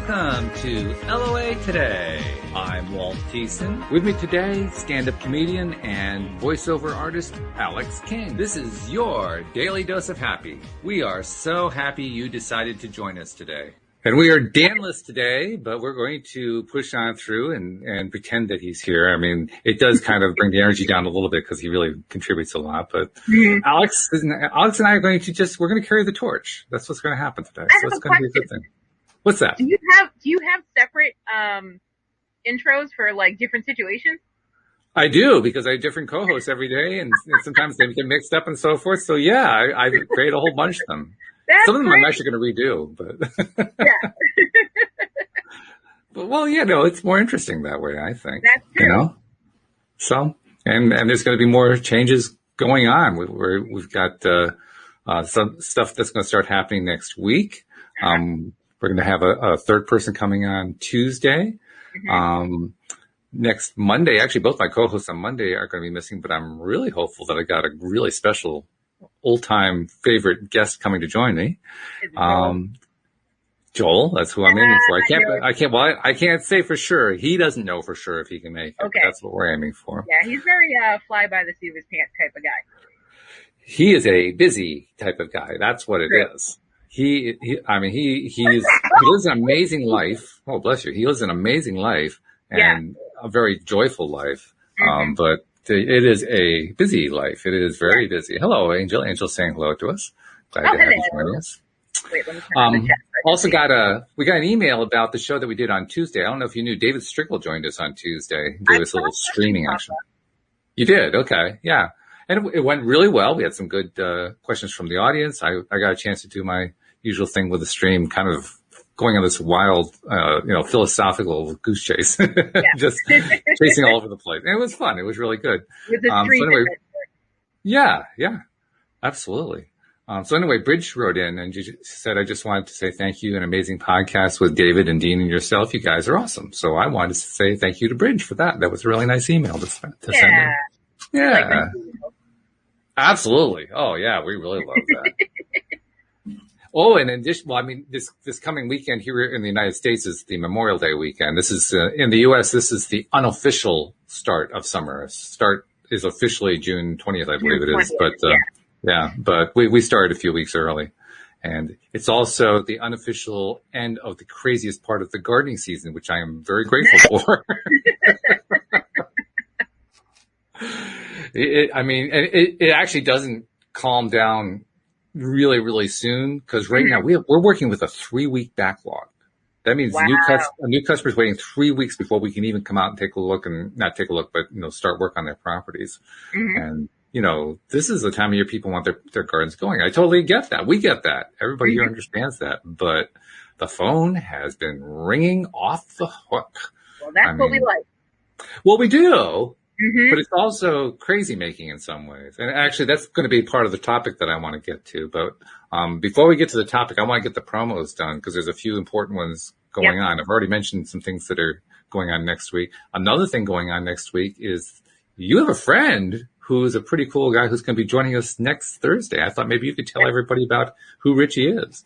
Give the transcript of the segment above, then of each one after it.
Welcome to LOA Today. I'm Walt. With me today, stand-up comedian and voiceover artist Alyx King. This is your Daily Dose of Happy. We are so happy you decided to join us today. And we are Danless today, but we're going to push on through and pretend that he's here. I mean, it does kind of bring the energy down a little bit because he really contributes a lot. But Alyx and I are going to we're going to carry the torch. That's what's going to happen today. So it's going to be a good thing. What's that? Do you have separate intros for like different situations? I do, because I have different co-hosts every day, and sometimes they get mixed up and so forth. So yeah, I create a whole bunch of them. Some of them I'm actually going to redo, but yeah. But well, yeah, no, it's more interesting that way, I think. That's true. You know? So, and there's going to be more changes going on. We've got some stuff that's going to start happening next week. We're going to have a third person coming on Tuesday. Next Monday, actually, both my co-hosts on Monday are going to be missing, but I'm really hopeful that I got a really special old-time favorite guest coming to join me. Joel, that's who I'm aiming for. I can't say for sure. He doesn't know for sure if he can make it. Okay. That's what we're aiming for. Yeah, he's very fly by the seat of his pants type of guy. He is a busy type of guy. That's what it is. He lives an amazing life. Oh, bless you. He lives an amazing life and a very joyful life. But it is a busy life. It is very busy. Hello, Angel. Angel's saying hello to us. Glad to have you joining us. Wait, let me turn on the chat. We got an email about the show that we did on Tuesday. I don't know if you knew David Strickle joined us on Tuesday. He gave us a little streaming action. You did? Okay. Yeah. And it went really well. We had some good questions from the audience. I got a chance to do my usual thing with the stream, kind of going on this wild, philosophical goose chase, just chasing all over the place. And it was fun. It was really good. With the stream yeah, absolutely. So anyway, Bridge wrote in and said, I just wanted to say thank you. An amazing podcast with David and Dean and yourself. You guys are awesome. So I wanted to say thank you to Bridge for that. That was a really nice email to send in. Yeah. Absolutely. Oh, yeah. We really love that. Oh, and in addition, this coming weekend here in the United States is the Memorial Day weekend. This is, in the U.S., this is the unofficial start of summer. Start is officially June 20th, I believe it is. But, but we started a few weeks early. And it's also the unofficial end of the craziest part of the gardening season, which I am very grateful for. It actually doesn't calm down really, really soon, because right now we're working with a 3-week backlog. That means a new customer's waiting 3 weeks before we can even come out and take a look, and not take a look, but start work on their properties. And this is the time of year people want their gardens going. I totally get that. We get that. Everybody here understands that. But the phone has been ringing off the hook. Well, that's what we like. Well, we do. But it's also crazy making in some ways. And actually, that's going to be part of the topic that I want to get to. But before we get to the topic, I want to get the promos done, because there's a few important ones going on. I've already mentioned some things that are going on next week. Another thing going on next week is you have a friend who's a pretty cool guy who's going to be joining us next Thursday. I thought maybe you could tell everybody about who Richie is.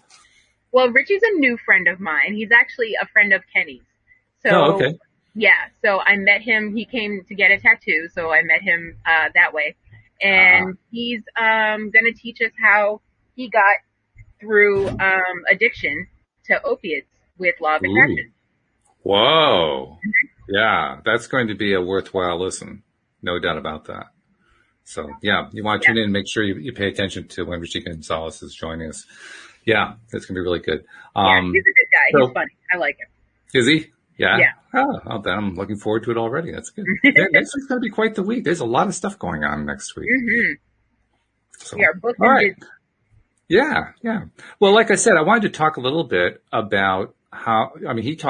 Well, Richie's a new friend of mine. He's actually a friend of Kenny's. Oh, okay. Yeah, so I met him. He came to get a tattoo, so I met him that way. And he's going to teach us how he got through addiction to opiates with Law of Attraction. Whoa. Yeah, that's going to be a worthwhile listen. No doubt about that. So, yeah, you want to tune in and make sure you pay attention to when Richie Gonzalez is joining us. Yeah, it's going to be really good. Yeah, he's a good guy. He's funny. I like him. Is he? Yeah. Yeah. Then I'm looking forward to it already. That's good. Next week's going to be quite the week. There's a lot of stuff going on next week. So, we are booked. All right. Yeah. Well, like I said, I wanted to talk a little bit about how, he's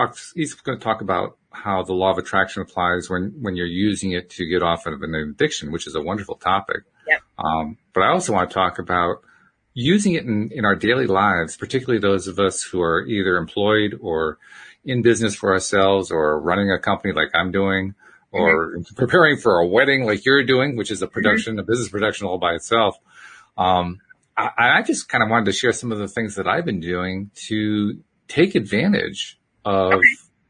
going to talk about how the law of attraction applies when you're using it to get off of an addiction, which is a wonderful topic. Yep. But I also want to talk about using it in our daily lives, particularly those of us who are either employed or in business for ourselves, or running a company like I'm doing, or preparing for a wedding like you're doing, which is a production, a business production all by itself. I just kind of wanted to share some of the things that I've been doing to take advantage of Okay.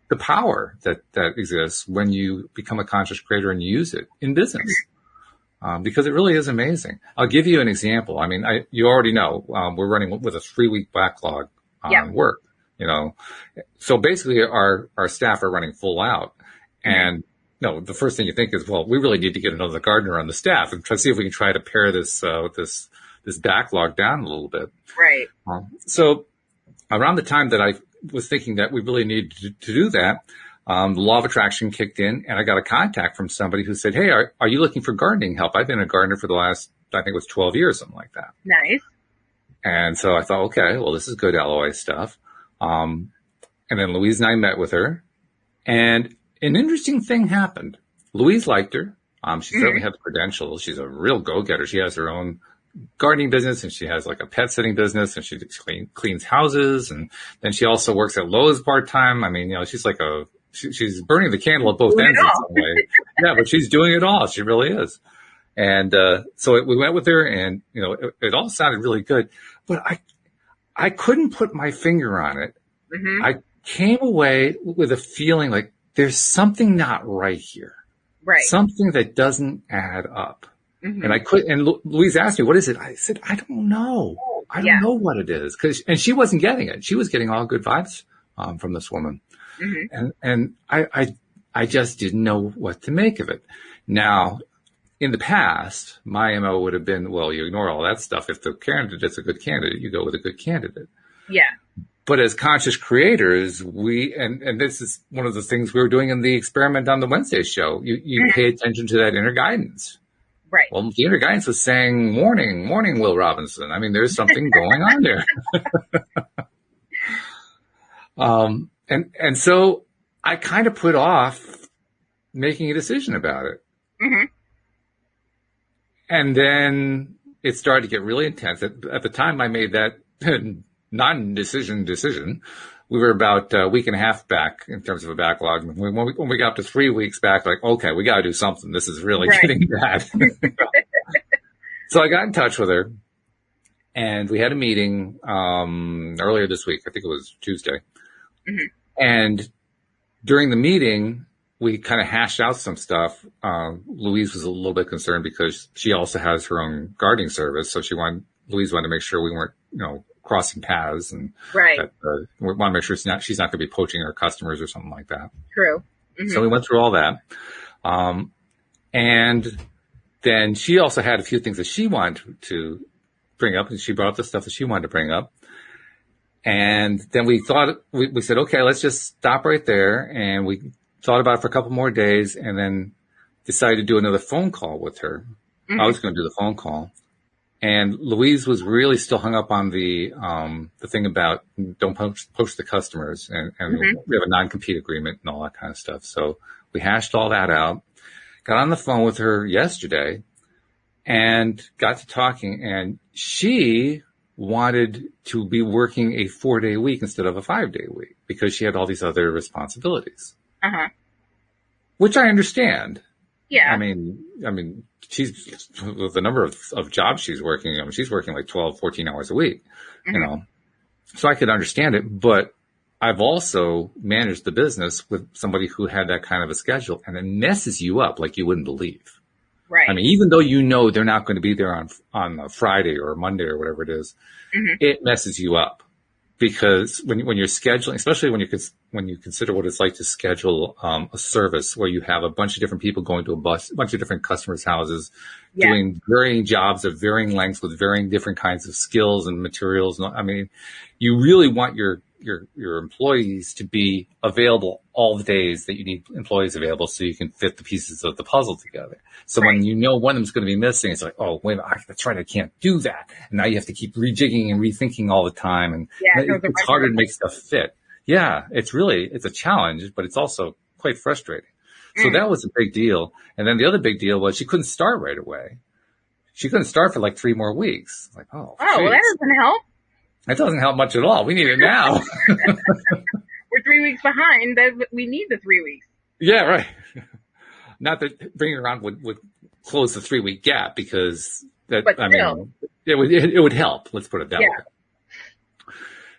the power that exists when you become a conscious creator and use it in business. Because it really is amazing. I'll give you an example. I mean, you already know, we're running with a 3-week backlog on work, So basically our staff are running full out. And no, the first thing you think is, well, we really need to get another gardener on the staff and try to see if we can try to pare this backlog down a little bit. Right. So around the time that I was thinking that we really needed to do that, the law of attraction kicked in, and I got a contact from somebody who said, hey, are you looking for gardening help? I've been a gardener for the last, I think it was 12 years, something like that. Nice. And so I thought, okay, well, this is good LOI stuff. And then Louise and I met with her, and an interesting thing happened. Louise liked her. She certainly had the credentials. She's a real go-getter. She has her own gardening business, and she has like a pet sitting business, and she cleans houses, and then she also works at Lowe's part-time. I mean, she's like she's burning the candle at both ends in some way. Yeah, but she's doing it all. She really is. And so we went with her, and it all sounded really good, but I couldn't put my finger on it. Mm-hmm. I came away with a feeling like there's something not right here. Right. Something that doesn't add up. Mm-hmm. And Louise asked me, what is it? I said, I don't know. I don't know what it is. And she wasn't getting it. She was getting all good vibes, from this woman. Mm-hmm. And I just didn't know what to make of it. Now, in the past, my MO would have been, well, you ignore all that stuff. If the candidate's a good candidate, you go with a good candidate. Yeah. But as conscious creators, and this is one of the things we were doing in the experiment on the Wednesday show, you pay attention to that inner guidance. Right. Well, the inner guidance was saying, morning, Will Robinson. I mean, there's something going on there. And so I kind of put off making a decision about it. Mm-hmm. And then it started to get really intense. At the time I made that decision, we were about a week and a half back in terms of a backlog. When we got up to 3 weeks back, like, okay, we got to do something. This is really getting bad. So I got in touch with her, and we had a meeting earlier this week. I think it was Tuesday. Mm-hmm. And during the meeting, we kind of hashed out some stuff. Louise was a little bit concerned because she also has her own gardening service. So Louise wanted to make sure we weren't, crossing paths, and that, we want to make sure she's not going to be poaching our customers or something like that. True. Mm-hmm. So we went through all that. And then she also had a few things that she wanted to bring up, and she brought up the stuff that she wanted to bring up. And then we said, okay, let's just stop right there. And we thought about it for a couple more days, and then decided to do another phone call with her. Mm-hmm. I was going to do the phone call. And Louise was really still hung up on the thing about don't poach the customers, and mm-hmm. we have a non-compete agreement and all that kind of stuff. So we hashed all that out, got on the phone with her yesterday, and got to talking, and she wanted to be working a 4-day week instead of a 5-day week because she had all these other responsibilities. Uh-huh. Which I understand. Yeah. I mean, she's, the number of jobs she's working, she's working like 12, 14 hours a week, mm-hmm. So I could understand it, but I've also managed the business with somebody who had that kind of a schedule, and it messes you up like you wouldn't believe. Right. I mean, even though they're not going to be there on a Friday or a Monday or whatever it is, mm-hmm. it messes you up. Because when you're scheduling, especially when you consider what it's like to schedule a service where you have a bunch of different people going to a bunch of different customers' houses, doing varying jobs of varying lengths with varying different kinds of skills and materials. I mean, you really want your employees to be available all the days that you need employees available, so you can fit the pieces of the puzzle together. So when one of them's going to be missing, it's like, oh, wait a minute, that's right, I can't do that. And now you have to keep rejigging and rethinking all the time. And it's harder to make stuff fit. Yeah, it's a challenge, but it's also quite frustrating. So that was a big deal. And then the other big deal was she couldn't start right away. She couldn't start for like 3 more weeks. Like, well, that doesn't help. That doesn't help much at all. We need it now. We're 3 weeks behind. We need the 3 weeks. Yeah, right. Not that bringing it around would close the 3-week gap, because it would help. Let's put it that way.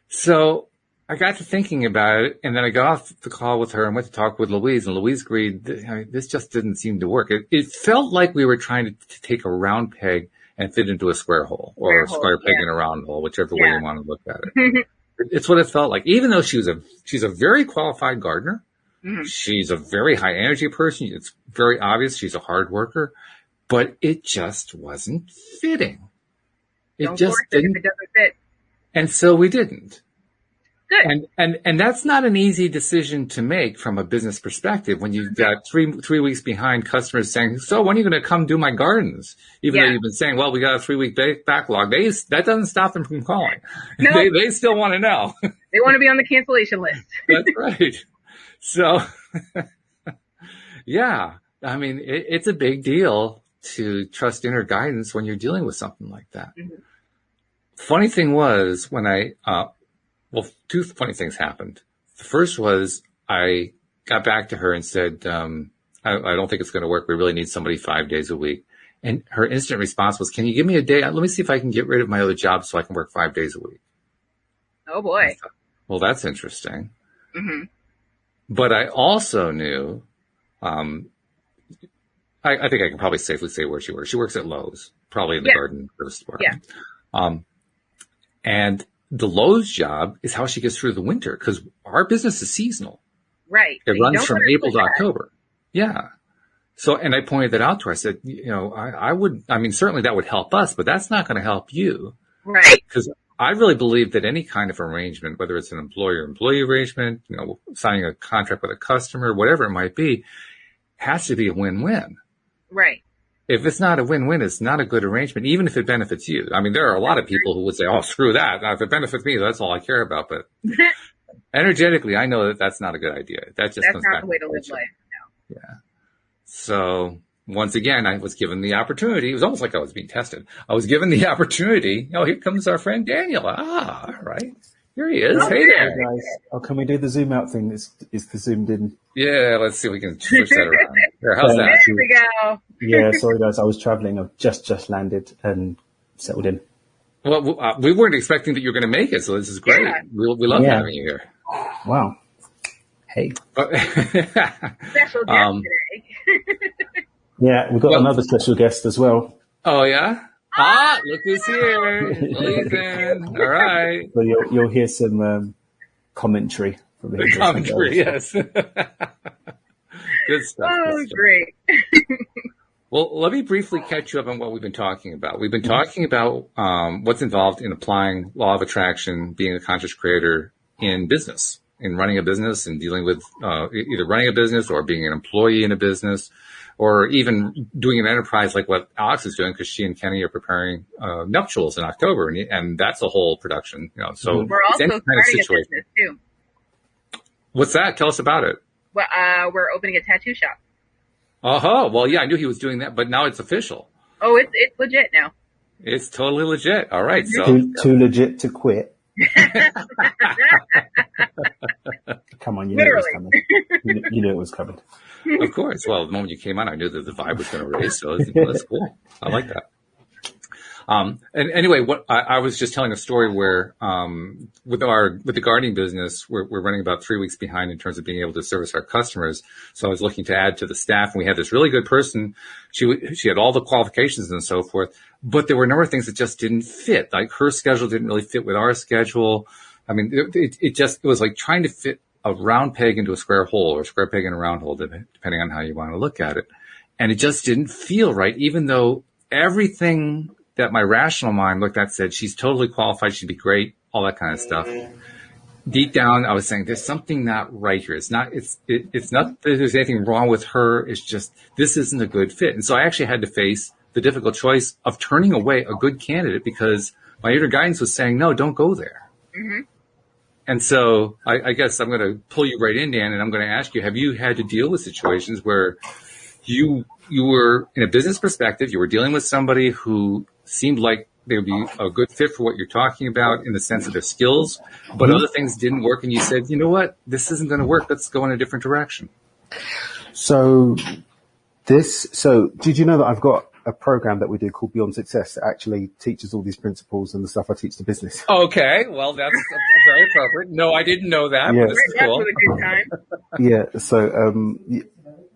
So I got to thinking about it, and then I got off the call with her and went to talk with Louise, and Louise agreed that, this just didn't seem to work. It felt like we were trying to take a round peg and fit into a square hole, or a square peg in a round hole, whichever way you want to look at it. It's what it felt like. Even though she's a very qualified gardener, she's a very high energy person. It's very obvious she's a hard worker, but it just wasn't fitting. It just didn't. If it doesn't fit. And so we didn't. Good. And that's not an easy decision to make from a business perspective when you've got three weeks behind customers saying, so when are you going to come do my gardens? Even though you've been saying, well, we got a 3-week backlog. That doesn't stop them from calling. No. They still want to know. They want to be on the cancellation list. That's right. So, yeah, I mean, it's a big deal to trust inner guidance when you're dealing with something like that. Funny thing was when well, two funny things happened. The first was I got back to her and said, I don't think it's going to work. We really need somebody 5 days a week. And her instant response was, can you give me a day? Let me see if I can get rid of my other job so I can work 5 days a week. Oh, boy. Thought, well, that's interesting. But I also knew, I think I can probably safely say where she works. She works at Lowe's, probably in the garden service department. And the Lowe's job is how she gets through the winter, because our business is seasonal. Right. It runs from April to October. Yeah. So, and I pointed that out to her. I said, I mean, certainly that would help us, but that's not going to help you. Right. Because I really believe that any kind of arrangement, whether it's an employer-employee arrangement, signing a contract with a customer, whatever it might be, has to be a win-win. Right. If it's not a win-win, it's not a good arrangement, even if it benefits you. I mean, there are a lot of people who would say, oh, screw that. Now, if it benefits me, that's all I care about. But energetically, I know that that's not a good idea. That's not the way to live life. No. Yeah. So once again, I was given the opportunity. It was almost like I was being tested. I was given the opportunity. Oh, here comes our friend Daniel. Ah, all right. Here he is. Hey there. Hey guys. Oh, can we do the zoom out thing? Is the zoomed in? Yeah, let's see if we can switch that around. Here, how's that? There we go. Yeah, sorry guys. I was traveling. I've just landed and settled in. Well, we weren't expecting that you were going to make it, so this is great. Yeah. We love having you here. Wow. Hey. Special guest today. Yeah, we've got another special guest as well. Oh, yeah? Ah, look who's here. Ethan. All right. So you'll hear some commentary from him. Commentary, yes. Good stuff. Oh, great. Well, let me briefly catch you up on what we've been talking about. We've been talking about what's involved in applying law of attraction, being a conscious creator in business, in running a business and dealing with either running a business or being an employee in a business, or even doing an enterprise like what Alyx is doing, because she and Kenny are preparing nuptials in October, and that's a whole production. So we're also starting a business too. What's that? Tell us about it. Well, we're opening a tattoo shop. Well, yeah, I knew he was doing that, but now it's official. Oh, it's legit now. It's totally legit. All right, so too legit to quit. Come on, you knew it was coming. You knew it was coming. Of course. Well, the moment you came on, I knew that the vibe was going to raise. So that's cool. I like that. And anyway, what I was just telling a story where, with the gardening business, we're running about 3 weeks behind in terms of being able to service our customers. So I was looking to add to the staff, and we had this really good person. She had all the qualifications and so forth, but there were a number of things that just didn't fit. Like her schedule didn't really fit with our schedule. I mean, it was like trying to fit a round peg into a square hole, or a square peg in a round hole, depending on how you want to look at it. And it just didn't feel right, even though everything that my rational mind looked at said she's totally qualified, she'd be great, all that kind of stuff. Deep down, I was saying there's something not right here. It's not that there's anything wrong with her. It's just this isn't a good fit. And so I actually had to face the difficult choice of turning away a good candidate because my inner guidance was saying, no, don't go there. Mm-hmm. And so I guess I'm going to pull you right in, Dan, and I'm going to ask you, have you had to deal with situations where you were, in a business perspective, you were dealing with somebody who seemed like they would be a good fit for what you're talking about in the sense of their skills, but other things didn't work, and you said, you know what, this isn't going to work. Let's go in a different direction. So did you know that I've got a program that we do called Beyond Success that actually teaches all these principles and the stuff I teach to business? Okay, well, that's Very appropriate. No, I didn't know that, Yeah. but this is That cool. was a good time.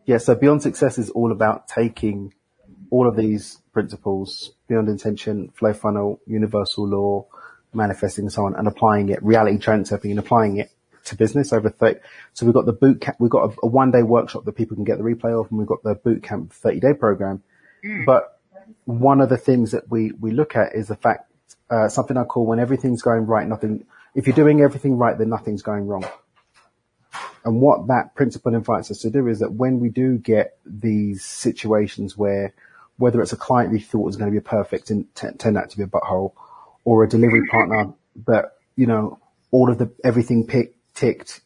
Yeah. So Beyond Success is all about taking all of these principles, beyond intention, flow funnel, universal law, manifesting and so on, and applying it, reality transferring and applying it to business over 30. So we've got the boot camp, we've got a 1 day workshop that people can get the replay of, and we've got the boot camp 30-day program. But one of the things that we look at is the fact, something I call when everything's going right, if you're doing everything right, then nothing's going wrong. And what that principle invites us to do is that when we do get these situations where, whether it's a client you thought was going to be perfect and turned out to be a butthole, or a delivery partner that, all of everything ticked,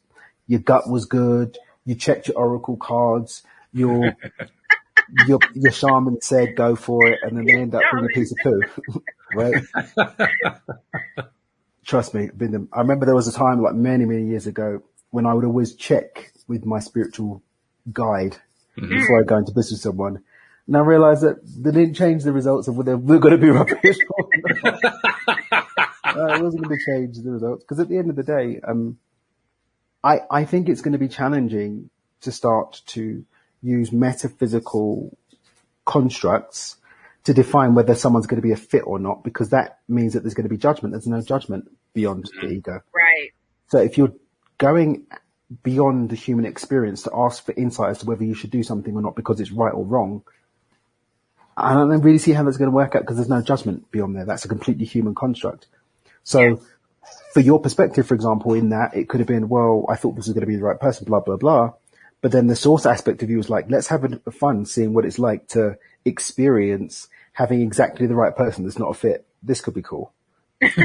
your gut was good, you checked your oracle cards, your shaman said go for it, and then they end up being a piece of poo, right? Trust me, I remember there was a time like many, many years ago when I would always check with my spiritual guide before I go into business with someone. And I realized that they didn't change the results of whether we're going to be rubbish or not. It wasn't going to change the results, because at the end of the day, I think it's going to be challenging to start to use metaphysical constructs to define whether someone's going to be a fit or not, because that means that there's going to be judgment. There's no judgment beyond the ego. Right. So if you're going beyond the human experience to ask for insight as to whether you should do something or not because it's right or wrong, I don't really see how that's going to work out, because there's no judgment beyond there. That's a completely human construct. So for your perspective, for example, in that, it could have been, well, I thought this was going to be the right person, blah, blah, blah. But then the source aspect of you was like, let's have fun seeing what it's like to experience having exactly the right person that's not a fit. This could be cool. There's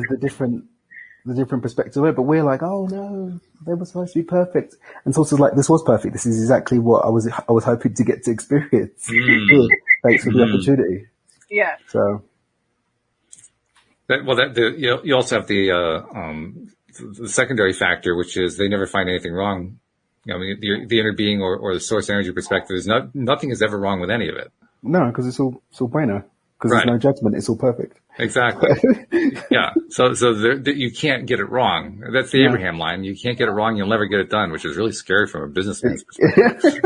the different perspective of it, but we're like, oh no, they were supposed to be perfect. And Source is like, this was perfect. This is exactly what I was hoping to get to experience. Thanks for the opportunity. Yeah. So. You also have the secondary factor, which is they never find anything wrong. The inner being or the source energy perspective is nothing is ever wrong with any of it. No, because it's all bueno. Because there's no judgment. It's all perfect. Exactly. Yeah. So you can't get it wrong. That's the Abraham line. You can't get it wrong. You'll never get it done, which is really scary from a businessman's perspective.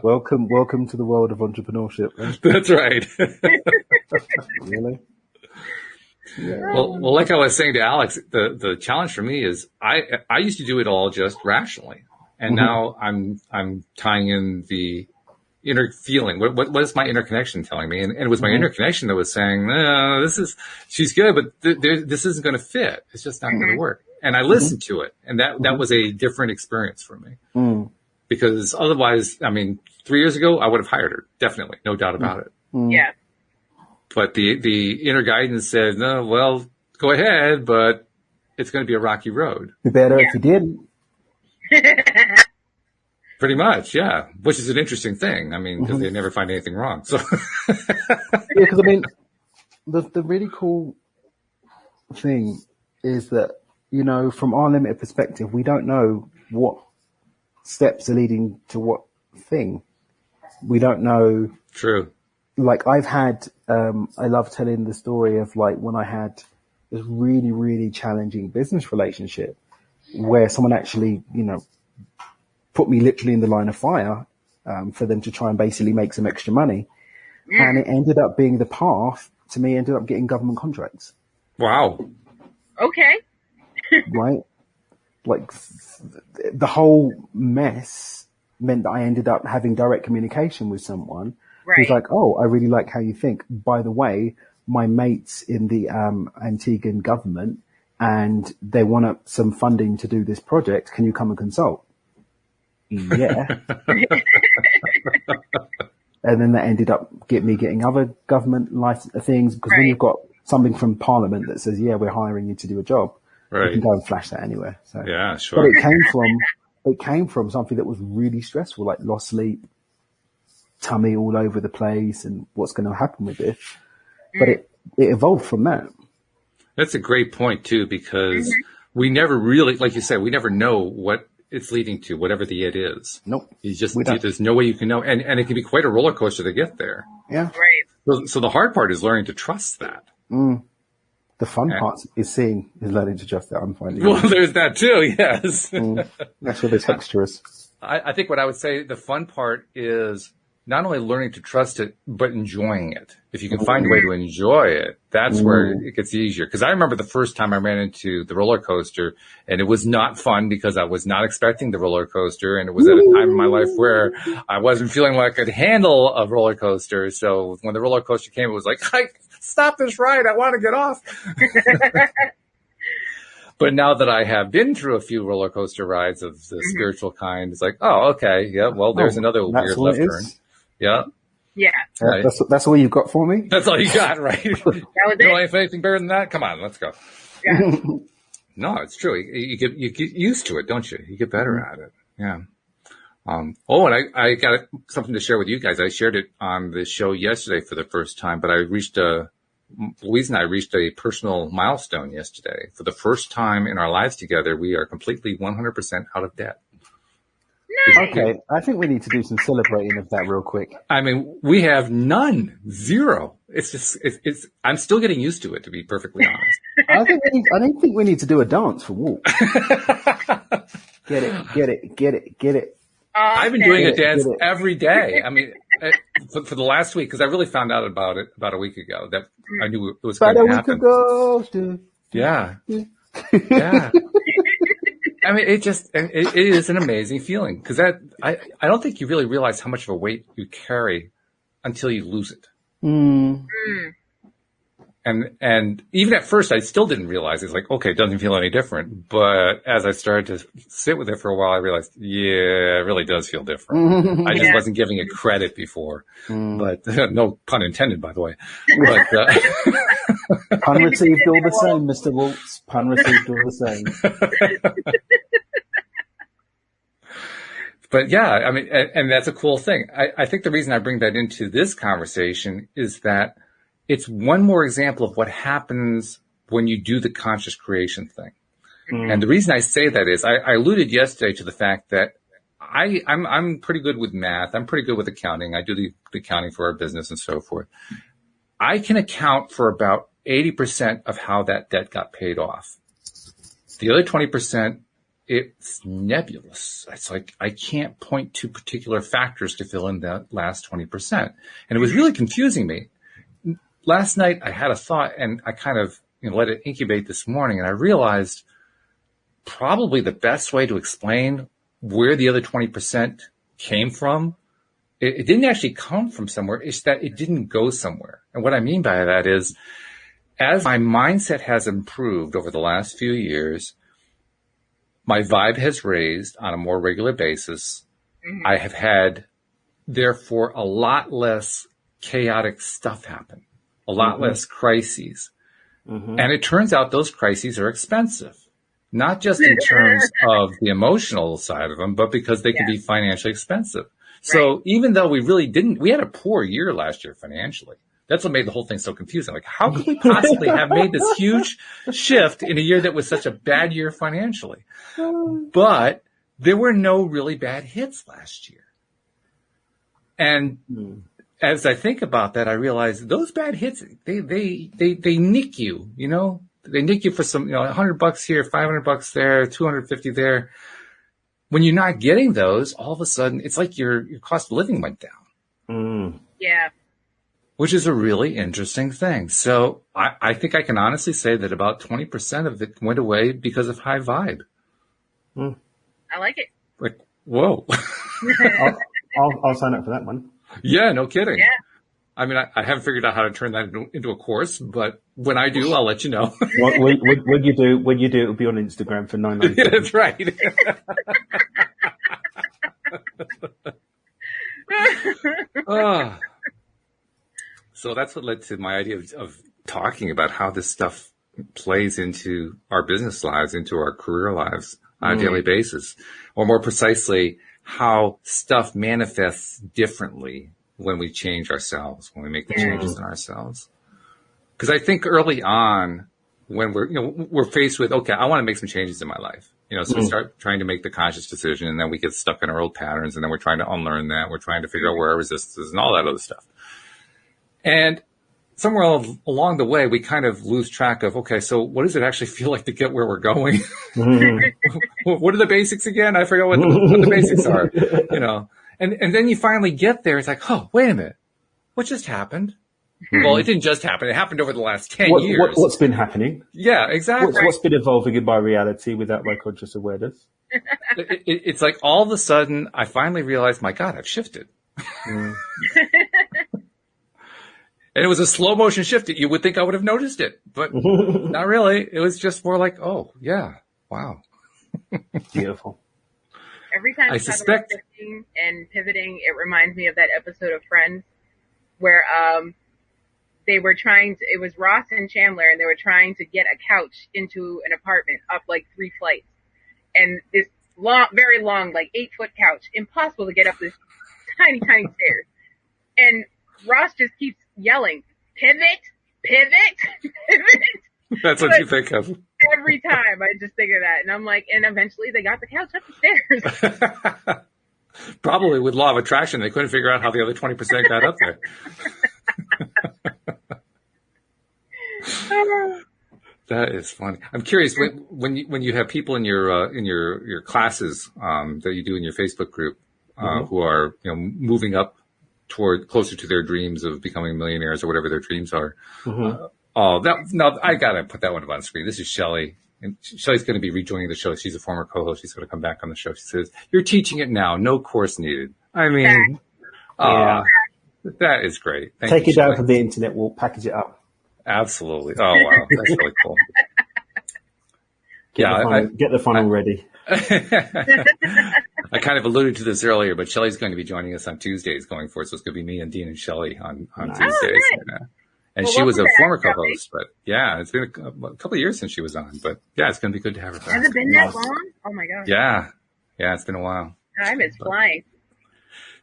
Welcome to the world of entrepreneurship. Right? That's right. Really? Yeah. Well, like I was saying to Alyx, the challenge for me is I used to do it all just rationally, and now I'm tying in the inner feeling. What is my inner connection telling me? And it was my inner connection that was saying, no, she's good, but this isn't going to fit. It's just not going to work. And I listened to it, and that was a different experience for me. Because otherwise, 3 years ago, I would have hired her. Definitely. No doubt about it. Yeah. But the inner guidance said, no, well, go ahead, but it's going to be a rocky road. Be better if you didn't. Pretty much, yeah. Which is an interesting thing. Because they never find anything wrong. So. Because the really cool thing is that, from our limited perspective, we don't know what steps are leading to what thing. We don't know. True. Like I've had, I love telling the story of like when I had this really, really challenging business relationship where someone actually, put me literally in the line of fire, for them to try and basically make some extra money. And it ended up being the path to me, ended up getting government contracts. Wow. Okay. Right? Like the whole mess meant that I ended up having direct communication with someone. Right. Who's like, oh, I really like how you think. By the way, my mate's in the Antiguan government and they want some funding to do this project. Can you come and consult? Yeah. And then that ended up getting other government license things, because when you've got something from Parliament that says, yeah, we're hiring you to do a job, you can go and flash that anywhere. So, yeah, sure. But it came from something that was really stressful, like lost sleep, tummy all over the place, and what's going to happen with this. But it evolved from that. That's a great point too, because we never really, like you said, we never know what it's leading to, whatever the it is. Nope. There's no way you can know. And it can be quite a roller coaster to get there. Yeah. Right. So the hard part is learning to trust that. The fun part is learning to trust that. I'm finding. Well, there's that too. Yes. That's where the texture is. I think what I would say the fun part is not only learning to trust it, but enjoying it. If you can find a way to enjoy it, that's where it gets easier. Because I remember the first time I ran into the roller coaster, and it was not fun because I was not expecting the roller coaster, and it was at a time in my life where I wasn't feeling like I could handle a roller coaster. So when the roller coaster came, it was like, stop this ride. I want to get off. But now that I have been through a few roller coaster rides of the spiritual kind, it's like, oh, okay. Yeah. Well, there's another weird left turn. Yeah. Yeah. Right. That's all you've got for me? That's all you got, right? That was it. You know anything better than that? Come on, let's go. Yeah. No, it's true. You get used to it, don't you? You get better at it. Yeah. And I got something to share with you guys. I shared it on the show yesterday for the first time, but Louise and I reached a personal milestone yesterday. For the first time in our lives together, we are completely 100% out of debt. Nice. Okay, I think we need to do some celebrating of that real quick. I mean, we have none, zero. It's just, I'm still getting used to it, to be perfectly honest. I don't think we need to do a dance for Walt. Get it. I've been doing a dance every day. I mean, for the last week, because I really found out about it about a week ago that I knew it was going to happen. About a week ago. Yeah. Yeah. I mean, it is an amazing feeling because I don't think you really realize how much of a weight you carry until you lose it. And even at first, I still didn't realize it's like, okay, it doesn't feel any different. But as I started to sit with it for a while, I realized, yeah, it really does feel different. I just wasn't giving it credit before, but no pun intended, by the way. But, pun received all the same, Mr. Waltz. Pun received all the same. But yeah, I mean, and that's a cool thing. I think the reason I bring that into this conversation is that it's one more example of what happens when you do the conscious creation thing. And the reason I say that is I alluded yesterday to the fact that I'm pretty good with math. I'm pretty good with accounting. I do the accounting for our business and so forth. I can account for about 80% of how that debt got paid off. The other 20%, it's nebulous. It's like I can't point to particular factors to fill in that last 20%. And it was really confusing me. Last night I had a thought and I kind of let it incubate this morning, and I realized probably the best way to explain where the other 20% came from, it didn't actually come from somewhere. It's that it didn't go somewhere. And what I mean by that is, as my mindset has improved over the last few years, my vibe has raised on a more regular basis. I have had, therefore, a lot less chaotic stuff happen, a lot less crises. And it turns out those crises are expensive, not just in terms of the emotional side of them, but because they can be financially expensive. So even though we had a poor year last year financially. That's what made the whole thing so confusing. Like, how could we possibly have made this huge shift in a year that was such a bad year financially? But there were no really bad hits last year. And as I think about that, I realize those bad hits, they nick you, they nick you for some, $100 here, $500 there, 250 there. When you're not getting those, all of a sudden, it's like your cost of living went down. Yeah. Which is a really interesting thing. So I think I can honestly say that about 20% of it went away because of high vibe. I like it. Like, whoa. I'll sign up for that one. Yeah, no kidding. Yeah. I mean, I haven't figured out how to turn that into a course, but when I do, I'll let you know. When you do, it'll be on Instagram for $9.99. Yeah, that's right. So that's what led to my idea of talking about how this stuff plays into our business lives, into our career lives on a daily basis, or more precisely, how stuff manifests differently when we change ourselves, when we make the changes in ourselves. Because I think early on, when we're faced with, okay, I want to make some changes in my life. So we start trying to make the conscious decision, and then we get stuck in our old patterns, and then we're trying to unlearn that. We're trying to figure out where our resistance is and all that other stuff. And somewhere along the way, we kind of lose track of, okay, so what does it actually feel like to get where we're going? What are the basics again? I forget what the basics are, you know. And then you finally get there. It's like, oh, wait a minute. What just happened? Well, it didn't just happen. It happened over the last 10 years. What's been happening? Yeah, exactly. What's been evolving in my reality without my conscious awareness? It's like all of a sudden, I finally realized, my God, I've shifted. And it was a slow motion shift that you would think I would have noticed it, but not really. It was just more like, oh, yeah, wow. Beautiful. Every time I suspect shifting and pivoting, it reminds me of that episode of Friends where they were trying to, it was Ross and Chandler, and they were trying to get a couch into an apartment up like 3 flights. And this long, very long, like 8-foot couch, impossible to get up this tiny, tiny stairs. And Ross just keeps yelling, pivot, pivot, pivot. That's what you think of. Every time I just think of that. And I'm like, and eventually they got the couch up the stairs. Probably with law of attraction, they couldn't figure out how the other 20% got up there. That is funny. I'm curious when you have people in your classes that you do in your Facebook group who are moving up toward closer to their dreams of becoming millionaires or whatever their dreams are. Now I gotta put that one up on screen. This is Shelley, and Shelley's going to be rejoining the show. She's a former co-host. She's going to come back on the show. She says, "You're teaching it now. No course needed." I mean, that is great. Take it down from the internet. We'll package it up. Absolutely. Oh wow, that's really cool. Get the funnel ready. I kind of alluded to this earlier, but Shelley's going to be joining us on Tuesdays going forward. So it's going to be me and Dean and Shelley on Tuesdays. And she was a former co-host, but yeah, it's been a couple of years since she was on, but yeah, it's going to be good to have her back. Has it been that long? Oh my gosh. Yeah. Yeah, it's been a while. Time is flying.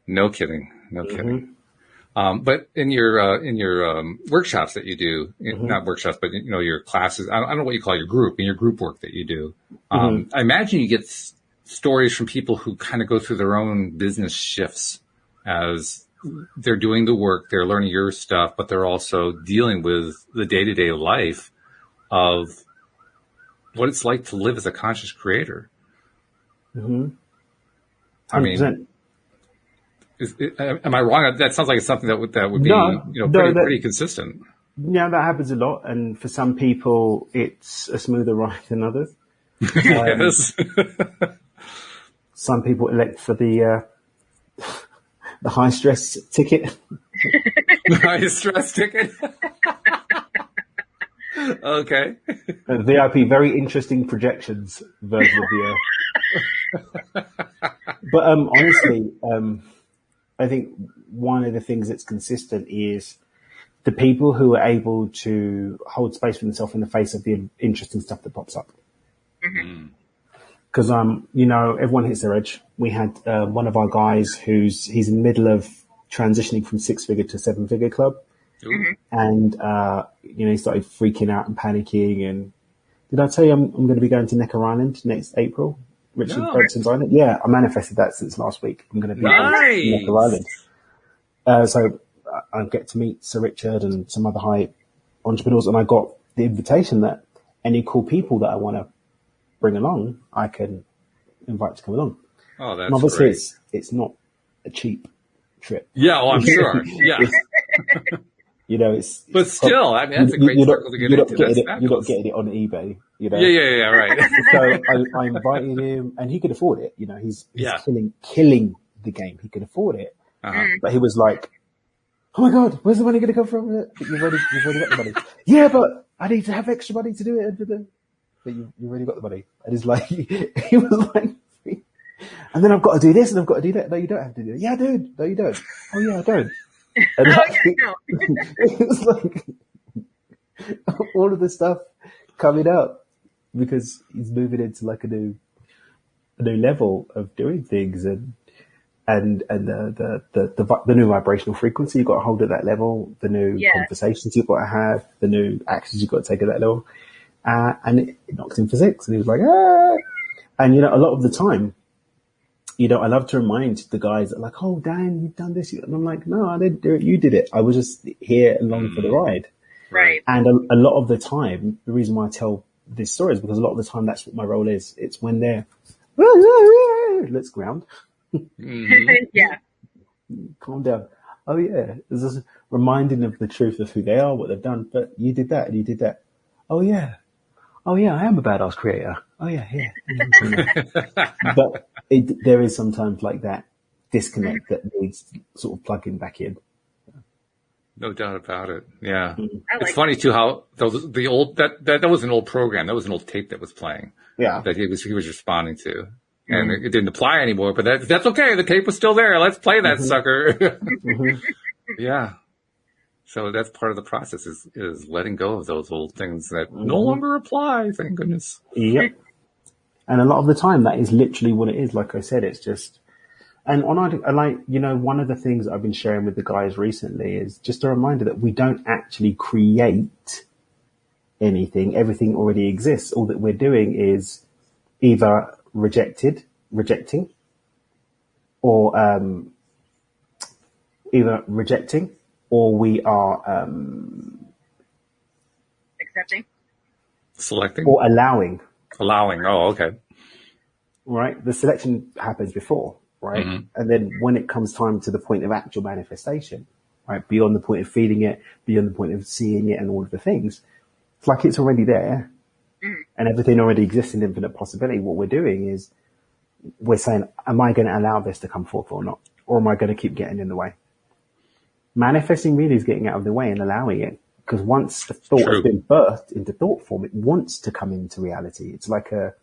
No kidding. No kidding. But in your workshops that you do, not workshops, but your classes, I don't know what you call your group, in your group work that you do. I imagine you get stories from people who kind of go through their own business shifts as they're doing the work, they're learning your stuff, but they're also dealing with the day-to-day life of what it's like to live as a conscious creator. I mean, am I wrong? That sounds like it's something that would be pretty consistent. Yeah, that happens a lot, and for some people, it's a smoother ride than others. Yes. Some people elect for the high stress ticket. The high stress ticket. Okay. VIP, very interesting projections version of the. But honestly, I think one of the things that's consistent is the people who are able to hold space for themselves in the face of the interesting stuff that pops up. Because, everyone hits their edge. We had one of our guys he's in the middle of transitioning from 6-figure to 7-figure club. And, he started freaking out and panicking. And did I tell you I'm going to be going to Necker Island next April? Richard Branson's Island? Yeah, I manifested that since last week. I'm going to be in Necker Island. So I get to meet Sir Richard and some other high entrepreneurs. And I got the invitation that any cool people that I want to bring along, I can invite to come along. Oh, that's and obviously great. It's not a cheap trip. Yeah, well, I'm sure. Yeah. But still, I mean, that's a great circle to get into. You're not getting it on eBay, Yeah, right. So I invited him, and he could afford it. He's killing the game. He could afford it. But he was like, "Oh my God, where's the money going to come from? You've already got the money." Yeah, but I need to have extra money to do it. But you've already got the money. And he's like, he was like, and then I've got to do this and I've got to do that. No, you don't have to do it. Yeah, dude. No, you don't. Oh yeah, I don't. And it was like all of the stuff coming up because he's moving into like a new level of doing things and the new vibrational frequency you've got to hold at that level, the new conversations you've got to have, the new actions you've got to take at that level. And it knocked him for 6 and he was like, ah. And, a lot of the time, I love to remind the guys that like, oh, Dan, you've done this. And I'm like, no, I didn't do it. You did it. I was just here along for the ride. Right. And a lot of the time, the reason why I tell this story is because a lot of the time that's what my role is. It's when they're, let's ground. Yeah. Calm down. Oh yeah. There's this reminding of the truth of who they are, what they've done. But you did that and you did that. Oh yeah. Oh yeah, I am a badass creator. Oh yeah. But there is sometimes like that disconnect that needs sort of plugging back in. No doubt about it. Yeah. Like it's funny too how the old, that was an old program. That was an old tape that was playing. Yeah. That he was responding to. And it didn't apply anymore, but that's okay. The tape was still there. Let's play that sucker. Yeah. So that's part of the process is letting go of those old things that no longer apply. Thank goodness. Yep. And a lot of the time that is literally what it is. Like I said, it's just, and one of the things that I've been sharing with the guys recently is just a reminder that we don't actually create anything. Everything already exists. All that we're doing is either rejecting, or either rejecting, or we are accepting, selecting, or allowing. Oh, okay. Right. The selection happens before, right? Mm-hmm. And then when it comes time to the point of actual manifestation, right, beyond the point of feeling it, beyond the point of seeing it and all of the things, it's like it's already there. And everything already exists in infinite possibility. What we're doing is we're saying, am I going to allow this to come forth or not? Or am I going to keep getting in the way? Manifesting really is getting out of the way and allowing it. Because once the thought has been birthed into thought form, it wants to come into reality. It's like a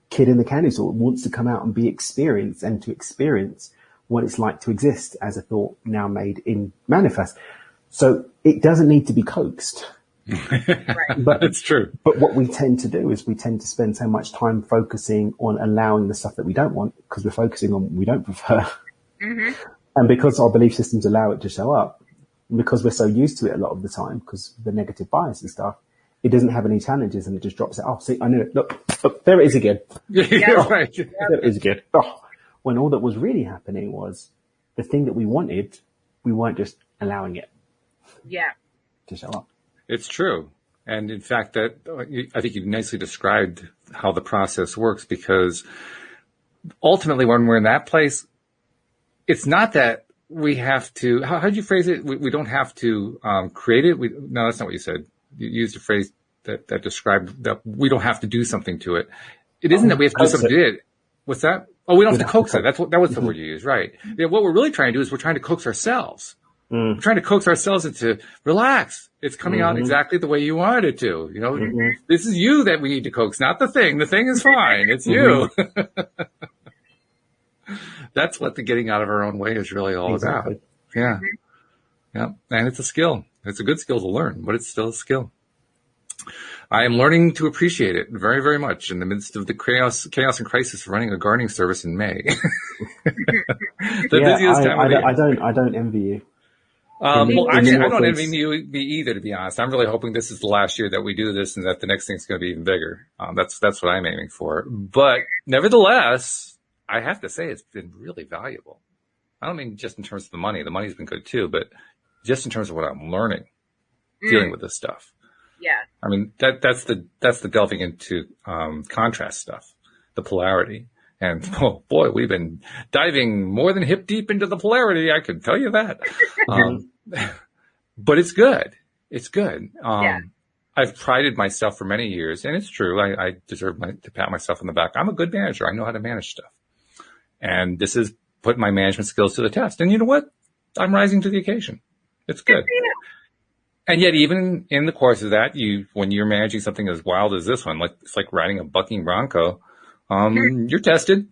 kid in the candy store. It wants to come out and be experienced and to experience what it's like to exist as a thought now made in manifest. So it doesn't need to be coaxed. But it's true. But what we tend to do is we tend to spend so much time focusing on allowing the stuff that we don't want because we're focusing on what we don't prefer. And because our belief systems allow it to show up, and because we're so used to it a lot of the time because of the negative bias and stuff, it doesn't have any challenges and it just drops it. Oh, see, I knew it. Look, there it is again. Right. There it is again. Oh, when all that was really happening was the thing that we wanted, we weren't just allowing it to show up. It's true. And in fact, I think you've nicely described how the process works because ultimately when we're in that place, it's not that we have to, how'd you phrase it? We don't have to create it. No, that's not what you said. You used a phrase that described that we don't have to do something to it. It isn't that we have to do something to it. What's that? Oh, we don't have to coax it. That was the word you used, right? Yeah, what we're really trying to do is we're trying to coax ourselves. We're trying to coax ourselves into relax. It's coming out exactly the way you wanted it to. This is you that we need to coax, not the thing. The thing is fine. It's you. That's what the getting out of our own way is really all about. Yeah. Yeah. And it's a skill. It's a good skill to learn, but it's still a skill. I am learning to appreciate it very, very much in the midst of the chaos and crisis of running a gardening service in May. Busiest time of the year. I don't envy you. Well, actually, I don't envy you either, to be honest. I'm really hoping this is the last year that we do this and that the next thing's going to be even bigger. That's what I'm aiming for. But nevertheless, I have to say it's been really valuable. I don't mean just in terms of the money. The money's been good too, but just in terms of what I'm learning, dealing with this stuff. Yeah. I mean, that's the delving into, contrast stuff, the polarity. And oh boy, we've been diving more than hip deep into the polarity. I can tell you that. But it's good. It's good. I've prided myself for many years, and it's true. I deserve to pat myself on the back. I'm a good manager. I know how to manage stuff. And this has put my management skills to the test. And you know what? I'm rising to the occasion. It's good. And yet, even in the course of that, when you're managing something as wild as this one, it's like riding a bucking bronco. You're tested,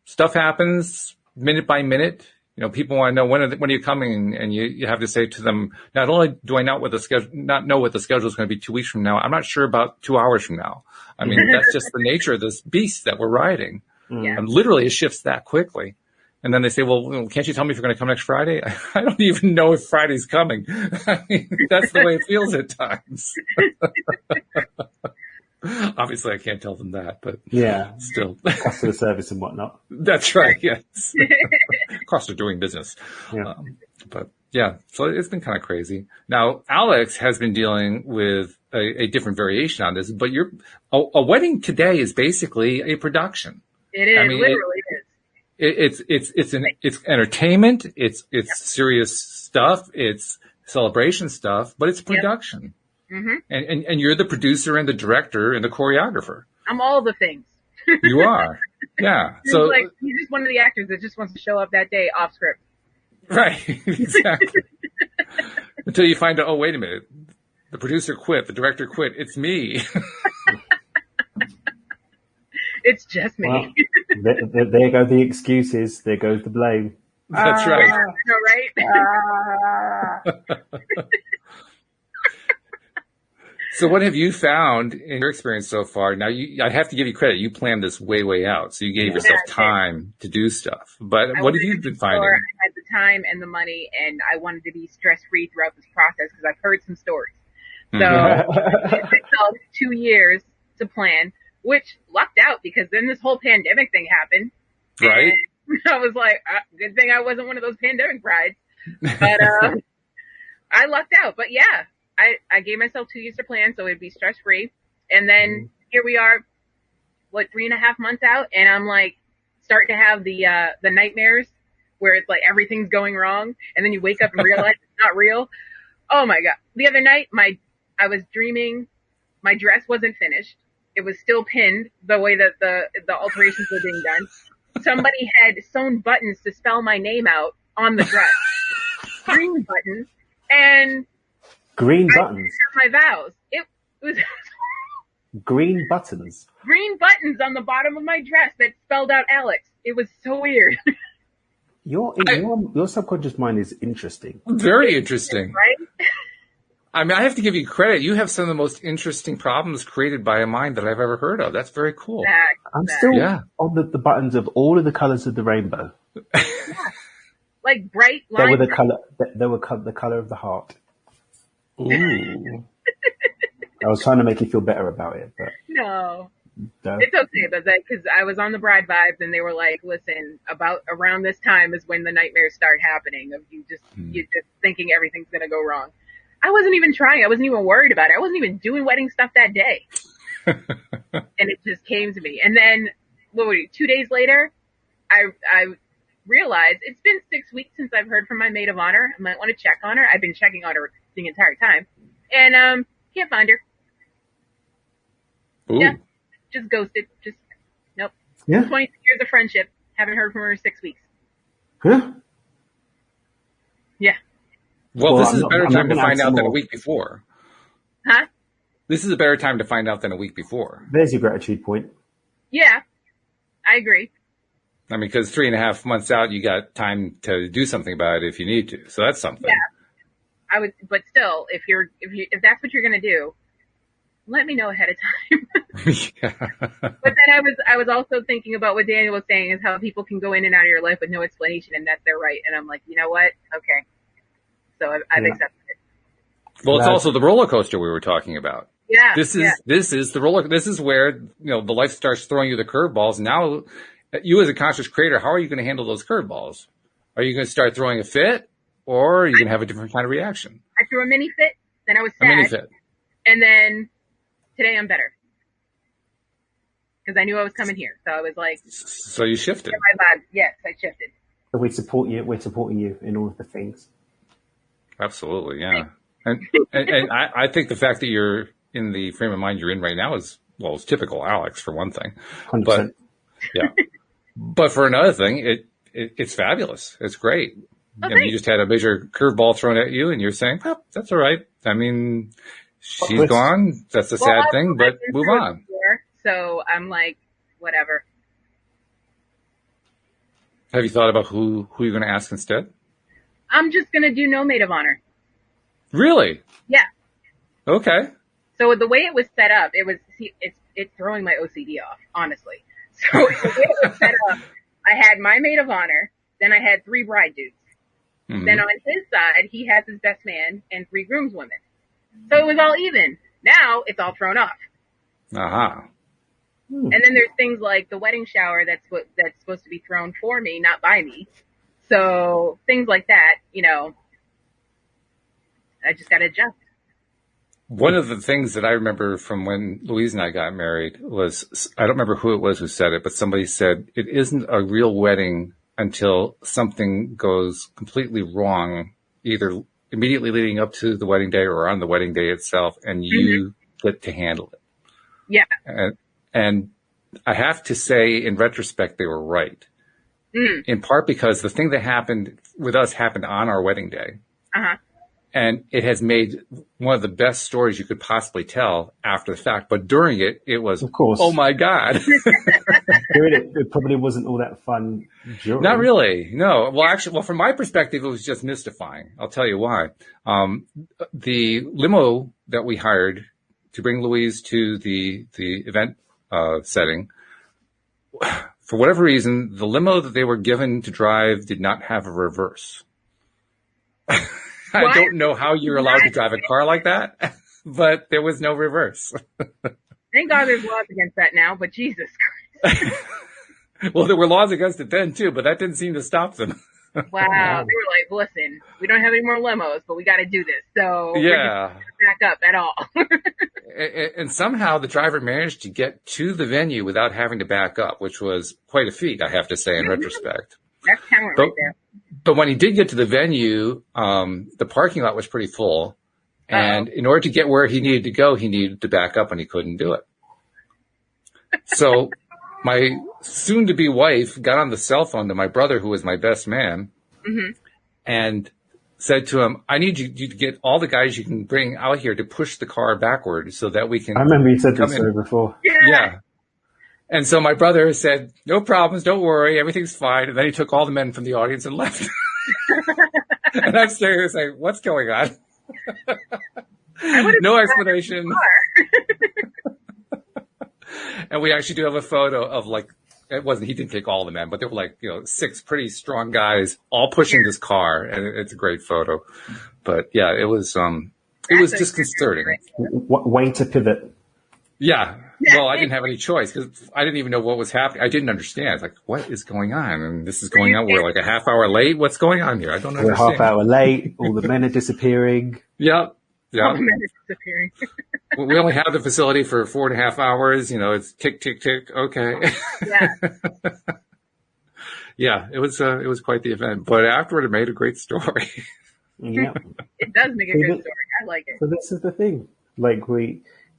stuff happens minute by minute. People want to know when are you coming, and you have to say to them, not only do I not know what the schedule is going to be 2 weeks from now, I'm not sure about 2 hours from now. I mean, that's just the nature of this beast that we're riding. And literally it shifts that quickly. And then they say, well, can't you tell me if you're going to come next Friday? I don't even know if Friday's coming. I mean, that's the way it feels at times. Obviously, I can't tell them that, but Yeah, still. customer service and whatnot. That's right, yes. Cost of doing business. Yeah. But yeah, so it's been kind of crazy. Now, Alyx has been dealing with a different variation on this, but a wedding today is basically a production. It is, I mean, literally it's entertainment, it's serious stuff, it's celebration stuff, but it's production. Yep. Mm-hmm. And you're the producer and the director and the choreographer. I'm all the things. You are. Yeah. So like, he's just one of the actors that just wants to show up that day off script. Right. Exactly. Until you find out, oh, wait a minute. The producer quit. The director quit. It's me. It's just me. Well, there go the excuses. There goes the blame. That's right. Right? So what have you found in your experience so far? Now, I have to give you credit. You planned this way out. So you gave yourself time to do stuff. But what have you been finding? I had the time and the money, and I wanted to be stress-free throughout this process because I've heard some stories. So it took 2 years to plan, which lucked out because then this whole pandemic thing happened. Right. And I was like, good thing I wasn't one of those pandemic brides. But I lucked out. But yeah, I gave myself 2 years to plan, so it'd be stress-free. And then here we are, 3.5 months out, and I'm like starting to have the nightmares where it's like everything's going wrong, and then you wake up and realize it's not real. Oh my God. The other night, I was dreaming my dress wasn't finished. It was still pinned the way that the alterations were being done. Somebody had sewn buttons to spell my name out on the dress. Green buttons. And green buttons. My vows. It was green buttons. Green buttons on the bottom of my dress that spelled out Alyx. It was so weird. Your subconscious mind is interesting. Very interesting. Right? I mean, I have to give you credit. You have some of the most interesting problems created by a mind that I've ever heard of. That's very cool. I'm still on the buttons of all of the colors of the rainbow. Yeah. Like bright lines. They were the color of the heart. Ooh. I was trying to make you feel better about it, but no. It's okay, but because I was on the bride vibes, and they were like, "Listen, about around this time is when the nightmares start happening of you just thinking everything's gonna go wrong." I wasn't even trying. I wasn't even worried about it. I wasn't even doing wedding stuff that day, and it just came to me. And then, 2 days later, I realized it's been 6 weeks since I've heard from my maid of honor. I might want to check on her. I've been checking on her the entire time, and can't find her. Ooh. Yeah. Just ghosted. Just, nope. Yeah. 20 years of friendship. Haven't heard from her in 6 weeks. Huh? Yeah. Well, this is a better time to find out than a week before. Huh? This is a better time to find out than a week before. There's your gratitude point. Yeah. I agree. I mean, because 3.5 months out, you got time to do something about it if you need to. So that's something. Yeah. I would, but still, if that's what you're going to do, let me know ahead of time. Yeah. But then I was also thinking about what Daniel was saying is how people can go in and out of your life with no explanation, and that's their right. And I'm like, you know what? Okay. So I've accepted it. Well, it's also the roller coaster we were talking about. Yeah. This is the roller. This is where, the life starts throwing you the curveballs. Now, you as a conscious creator, how are you going to handle those curveballs? Are you going to start throwing a fit, or are you going to have a different kind of reaction? I threw a mini fit, then I was sad. A mini fit. And then today I'm better. Because I knew I was coming here. So I was like. So you shifted. My vibe. Yes, I shifted. So we support you. We're supporting you in all of the things. Absolutely, yeah. And I think the fact that you're in the frame of mind you're in right now is typical Alyx for one thing. 100%. But yeah. But for another thing, it's fabulous. It's great. Okay. I mean, you just had a major curveball thrown at you, and you're saying, well, that's all right. I mean, she's gone. That's a sad thing, but move on. So I'm like, whatever. Have you thought about who you're going to ask instead? I'm just going to do no maid of honor. Really? Yeah. Okay. So the way it was set up, it's throwing my OCD off, honestly. So the way it was set up, I had my maid of honor, then I had 3 bride dudes. Mm-hmm. Then on his side, he has his best man and 3 groomswomen. So it was all even. Now it's all thrown off. Uh-huh. And then there's things like the wedding shower that's supposed to be thrown for me, not by me. So things like that, I just got to adjust. One of the things that I remember from when Louise and I got married was, I don't remember who it was who said it, but somebody said, it isn't a real wedding until something goes completely wrong, either immediately leading up to the wedding day or on the wedding day itself, and you get to handle it. Yeah. And I have to say, in retrospect, they were right. In part because the thing that happened with us happened on our wedding day. Uh-huh. And it has made one of the best stories you could possibly tell after the fact. But during it, it was, of course, oh my God. During it probably wasn't all that fun during. Not really. No. Well, actually, from my perspective, it was just mystifying. I'll tell you why. The limo that we hired to bring Louise to the event setting, for whatever reason, the limo that they were given to drive did not have a reverse. I don't know how you're allowed to drive a car like that, but there was no reverse. Thank God there's laws against that now, but Jesus Christ. Well, there were laws against it then too, but that didn't seem to stop them. Wow. They were like, listen, we don't have any more limos, but we got to do this. So yeah, back up at all. And somehow the driver managed to get to the venue without having to back up, which was quite a feat, I have to say, in retrospect. That's talent right there. But when he did get to the venue, the parking lot was pretty full. And in order to get where he needed to go, he needed to back up and he couldn't do it. So my soon-to-be wife got on the cell phone to my brother, who was my best man, and said to him, I need you to get all the guys you can bring out here to push the car backward so that we can. I remember you said this story before. Yeah. And so my brother said, no problems, don't worry, everything's fine. And then he took all the men from the audience and left. And I'm sitting here saying, what's going on? No explanation. And we actually do have a photo of he didn't take all the men, but there were 6 pretty strong guys all pushing this car. And it's a great photo. But yeah, it was disconcerting. Way to pivot. Yeah. Well, I didn't have any choice because I didn't even know what was happening. I didn't understand. It's like, what is going on? And this is going on. We're like a half hour late. What's going on here? I don't understand. We're half hour late. All the men are disappearing. Yep. All the men are disappearing. We only have the facility for 4.5 hours. It's tick, tick, tick. Okay. Yeah. Yeah. It was quite the event, but afterward it made a great story. Yeah. It does make a good story. I like it. So this is the thing.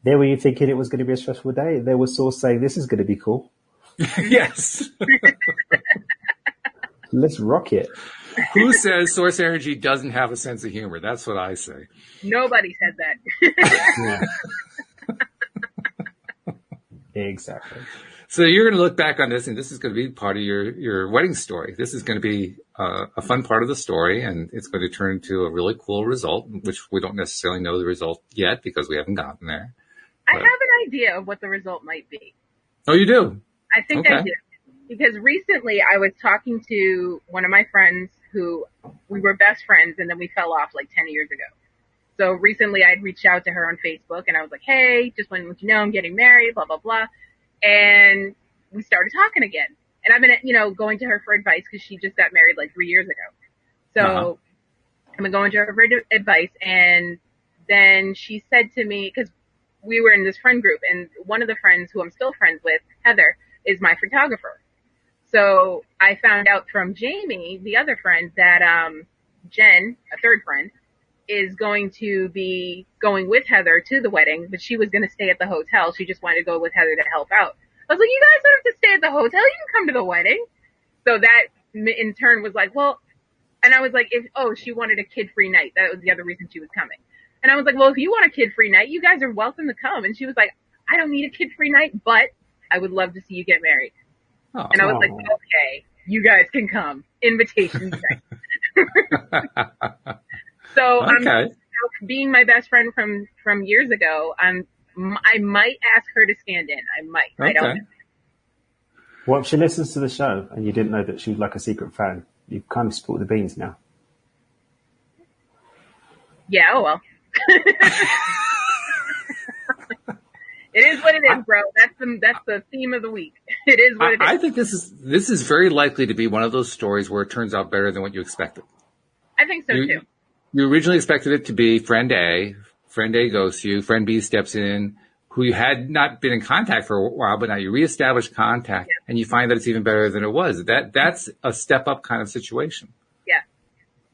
There were you thinking it was going to be a stressful day. There was Source saying this is going to be cool. Yes. Let's rock it. Who says Source Energy doesn't have a sense of humor? That's what I say. Nobody said that. Yeah. Exactly. So you're going to look back on this, and this is going to be part of your wedding story. This is going to be a fun part of the story, and it's going to turn into a really cool result, which we don't necessarily know the result yet because we haven't gotten there. I have an idea of what the result might be. Oh, you do? I think I do. Because recently I was talking to one of my friends who we were best friends and then we fell off 10 years ago. So recently I'd reached out to her on Facebook and I was like, hey, just wanted to let you know I'm getting married, blah, blah, blah. And we started talking again. And I've been, going to her for advice because she just got married 3 years ago. So I've been going to her for advice. And then she said to me, because we were in this friend group and one of the friends who I'm still friends with, Heather, is my photographer. So I found out from Jamie, the other friend, that Jen, a third friend, is going to be going with Heather to the wedding, but she was going to stay at the hotel. She just wanted to go with Heather to help out. I was like, you guys don't have to stay at the hotel. You can come to the wedding. So that in turn was like, well, and I was like, she wanted a kid-free night. That was the other reason she was coming. And I was like, well, if you want a kid-free night, you guys are welcome to come. And she was like, I don't need a kid-free night, but I would love to see you get married. Oh, and I was like, okay, you guys can come. Invitation sent. So being my best friend from years ago, I might ask her to stand in. I might. Okay. I don't know. Well, if she listens to the show and you didn't know that she was a secret fan, you've kind of spilled the beans now. Yeah, oh well. It is what it is, bro. That's the theme of the week. It is what it is. I think this is very likely to be one of those stories where it turns out better than what you expected. I think so too. You originally expected it to be friend A. Friend A goes to you. Friend B steps in, who you had not been in contact for a while, but now you reestablish contact, and you find that it's even better than it was. That's a step up kind of situation. Yeah.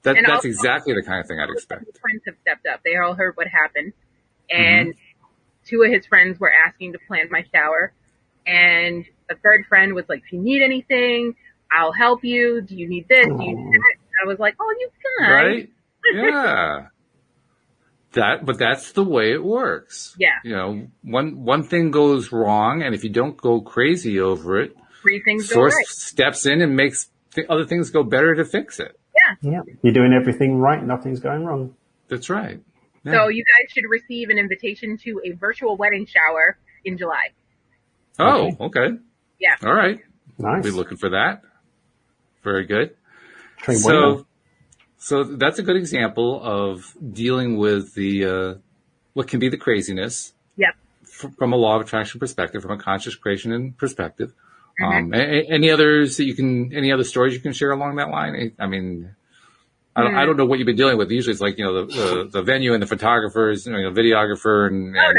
That's exactly the kind of thing I'd expect. His friends have stepped up. They all heard what happened, and two of his friends were asking to plan my shower, and a third friend was like, "If you need anything, I'll help you. Do you need this? Do you need that?" I was like, "Oh, you guys." Right? Yeah. But that's the way it works. Yeah. You know, one thing goes wrong, and if you don't go crazy over it, three things Source go right. steps in and makes other things go better to fix it. Yeah. You're doing everything right. Nothing's going wrong. That's right. Yeah. So you guys should receive an invitation to a virtual wedding shower in July. Oh, okay. Yeah. All right. Nice. We'll be looking for that. Very good. Train one. So that's a good example of dealing with the what can be the craziness. Yep. From a law of attraction perspective, from a conscious creation and perspective. Any other stories you can share along that line? I mean, I don't know what you've been dealing with. Usually it's like, the venue and the photographers, videographer and that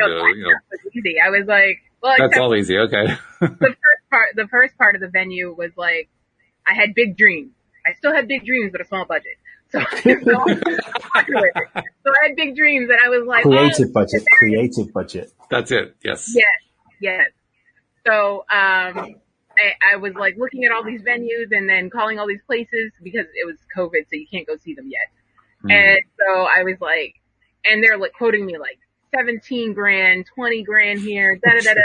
was easy. I was like, well, that's all easy. Okay. the first part of the venue was like, I had big dreams. I still had big dreams, but a small budget. So I had big dreams, and I was like, creative budget. That's it. Yes. Yes. So, I was like looking at all these venues and then calling all these places because it was COVID, so you can't go see them yet. And so I was like, and they're like quoting me like 17 grand, 20 grand here, da da da da.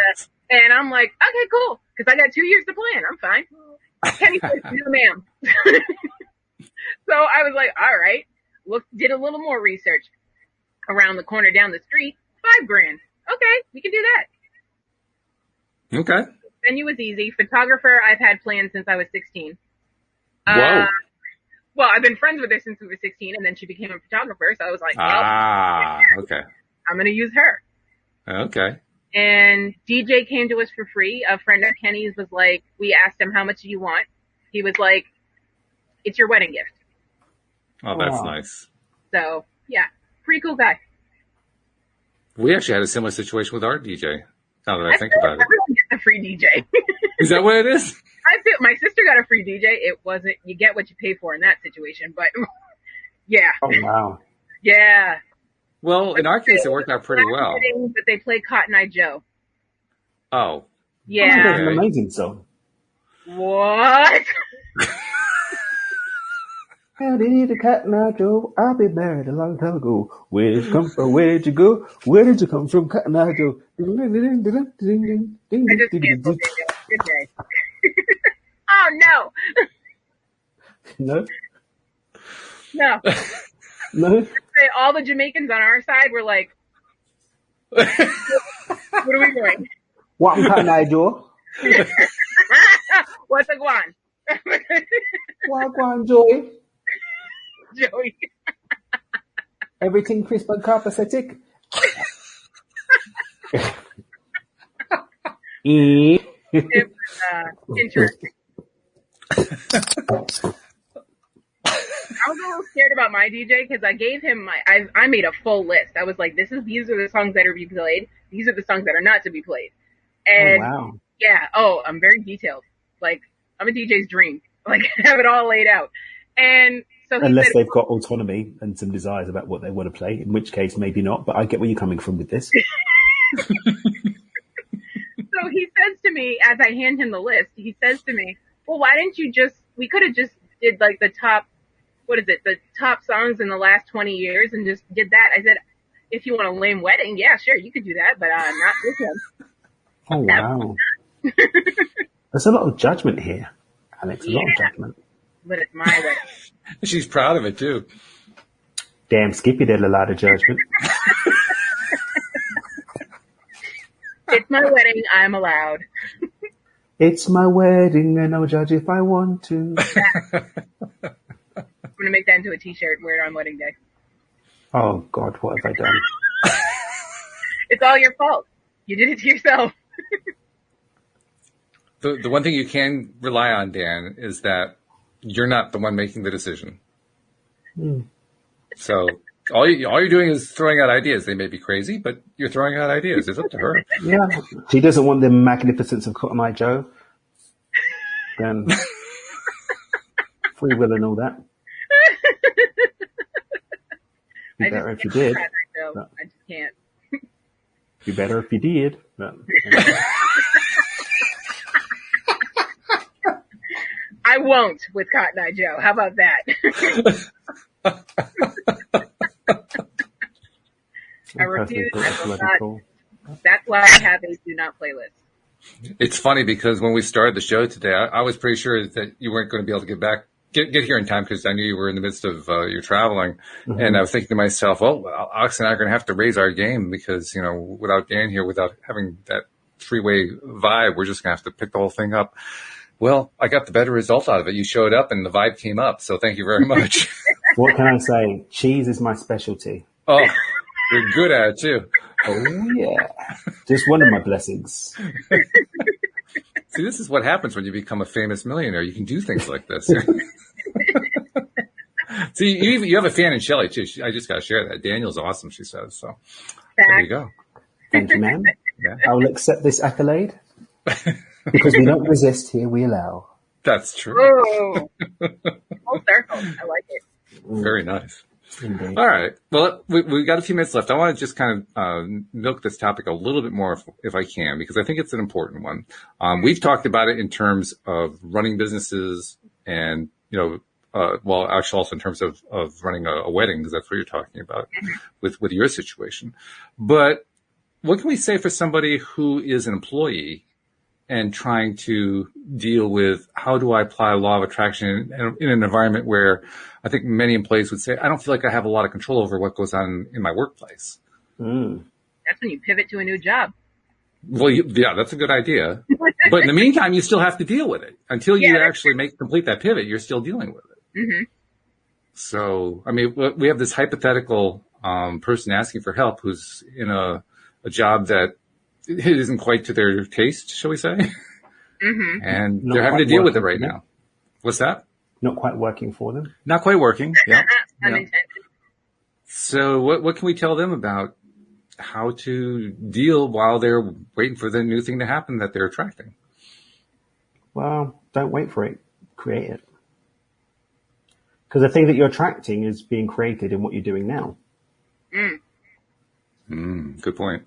And I'm like, okay, cool, because I got 2 years to plan. I'm fine. Kenny said, no, ma'am. So I was like, all right. Did a little more research. Around the corner down the street, $5 grand. Okay, we can do that. Okay. Venue was easy. Photographer, I've had plans since I was 16. Whoa. Well, I've been friends with her since we were 16, and then she became a photographer. So I was like, okay. I'm going to use her. Okay. And DJ came to us for free. A friend of Kenny's was like, we asked him, how much do you want? He was like, it's your wedding gift. Oh, that's nice. So, yeah, pretty cool guy. We actually had a similar situation with our DJ. Now that I think about it. Everyone gets a free DJ. Is that what it is? I feel my sister got a free DJ. It wasn't, you get what you pay for in that situation, but yeah. Oh, wow. Yeah. Well, in our case, it worked out pretty well. But they played Cotton Eye Joe. Oh. Yeah. That's an amazing song. What? How did the Cotton Eye Joe? I've been married a long time ago. Where did you come from? Where did you go? Where did you come from, Cotton Eye Joe? I just canceled it. Good day. Oh, no. No? No. No? All the Jamaicans on our side were like, what are we doing? What Cotton Eye Joe? What's a guan? What Guan Joey? Joey. Everything crisp and copacetic. It was interesting. I was a little scared about my DJ because I gave him I made a full list. I was like, these are the songs that are to be played. These are the songs that are not to be played. And yeah, I'm very detailed. Like, I'm a DJ's dream. Like, I have it all laid out. And so unless they've got autonomy and some desires about what they want to play, in which case maybe not, but I get where you're coming from with this. So he says to me, as I hand him the list, he says to me, well, why didn't you we could have just did like the top songs in the last 20 years and just did that. I said, if you want a lame wedding, yeah, sure, you could do that, but not this one. Oh, wow. There's a lot of judgment here, Alyx, a lot of judgment. But it's my wedding. She's proud of it, too. Damn, Skippy did a lot of judgment. It's my wedding, I'm allowed. It's my wedding, and I'll judge if I want to. I'm going to make that into a t-shirt, wear it on wedding day. Oh, God, what have I done? It's all your fault. You did it to yourself. The one thing you can rely on, Dan, is that you're not the one making the decision. So all you're doing is throwing out ideas. They may be crazy, but you're throwing out ideas. It's up to her. Yeah. She doesn't want the magnificence of Cotton Eye Joe. Then free will and all that. Be better if you did. I just can't. Be better if you did. But, I won't with Cotton Eye Joe. How about that? I refuse. That's why I have a do not playlist. It's funny because when we started the show today, I was pretty sure that you weren't going to be able to get here in time because I knew you were in the midst of your traveling. Mm-hmm. And I was thinking to myself, well, Alyx and I are going to have to raise our game because, without Dan here, without having that three-way vibe, we're just going to have to pick the whole thing up. Well, I got the better result out of it. You showed up and the vibe came up. So thank you very much. What can I say? Cheese is my specialty. Oh, you're good at it too. Oh, yeah. Just one of my blessings. See, this is what happens when you become a famous millionaire. You can do things like this. See, you have a fan in Shelley, too. I just got to share that. Daniel's awesome, she says. So there you go. Thank you, ma'am. Yeah. I will accept this accolade. Because we don't resist here, we allow. That's true. Oh, full circle. I like it. Very nice. Indeed. All right. Well, we got a few minutes left. I want to just kind of milk this topic a little bit more if I can, because I think it's an important one. We've talked about it in terms of running businesses and, actually also in terms of running a wedding, because that's what you're talking about with your situation. But what can we say for somebody who is an employee and trying to deal with how do I apply law of attraction in an environment where I think many employees would say, I don't feel like I have a lot of control over what goes on in my workplace. That's when you pivot to a new job. Well, yeah, that's a good idea. But in the meantime, you still have to deal with it. Until you actually complete that pivot, you're still dealing with it. Mm-hmm. So, I mean, we have this hypothetical person asking for help who's in a job that it isn't quite to their taste, shall we say? Mm-hmm. And they're having to deal with it right now. What's that? Not quite working for them. Not quite working. Yeah. Unintended. So what can we tell them about how to deal while they're waiting for the new thing to happen that they're attracting? Well, don't wait for it. Create it. Because the thing that you're attracting is being created in what you're doing now. Good point.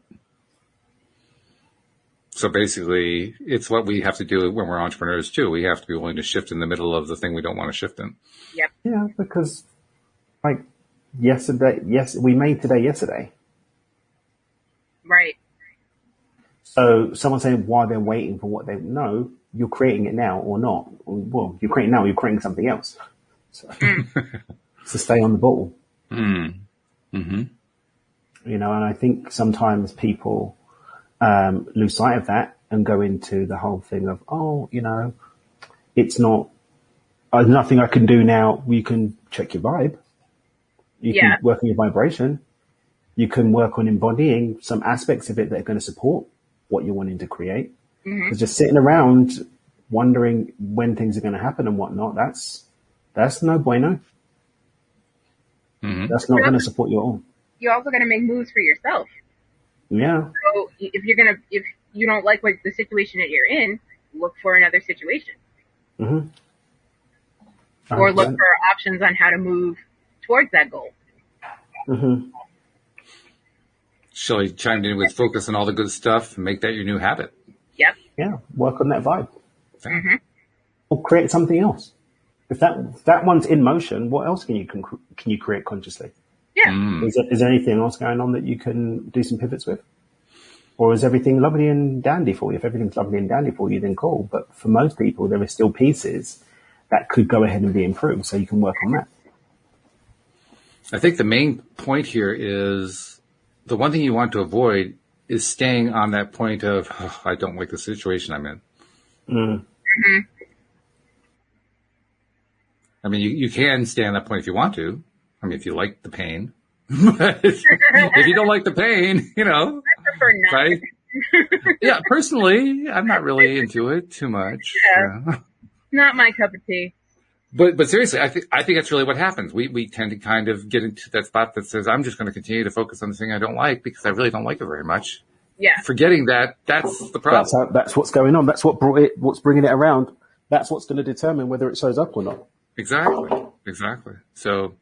So basically, it's what we have to do when we're entrepreneurs too. We have to be willing to shift in the middle of the thing we don't want to shift in. Yep. Yeah, because we made today yesterday. Right. So someone saying why they're waiting for what they know, you're creating it now or not. Well, you're creating now, you're creating something else. So, so stay on the ball. Mm-hmm. And I think sometimes people lose sight of that and go into the whole thing of, it's not, there's nothing I can do now. You can check your vibe. You can work on your vibration. You can work on embodying some aspects of it that are going to support what you're wanting to create. Because just sitting around wondering when things are going to happen and whatnot, that's no bueno. Mm-hmm. That's not going to support your own. You're also going to make moves for yourself. Yeah. So if you don't like the situation that you're in, look for another situation. Mm-hmm. Or look for options on how to move towards that goal. Mm-hmm. Shelley chimed in with focus on all the good stuff and make that your new habit. Yep. Yeah. Work on that vibe. Mm-hmm. Or create something else. If that one's in motion, what else can you create consciously? Yeah. Is there anything else going on that you can do some pivots with? Or is everything lovely and dandy for you? If everything's lovely and dandy for you, then cool. But for most people, there are still pieces that could go ahead and be improved. So you can work on that. I think the main point here is the one thing you want to avoid is staying on that point of, I don't like the situation I'm in. Mm-hmm. I mean, you can stay on that point if you want to. I mean, if you like the pain. But if you don't like the pain, I prefer not. Yeah, personally, I'm not really into it too much. Yeah. Not my cup of tea. But seriously, I think that's really what happens. We tend to kind of get into that spot that says, I'm just going to continue to focus on the thing I don't like because I really don't like it very much. Yeah. Forgetting that's the problem. That's what's going on. That's what's bringing it around. That's what's going to determine whether it shows up or not. Exactly. So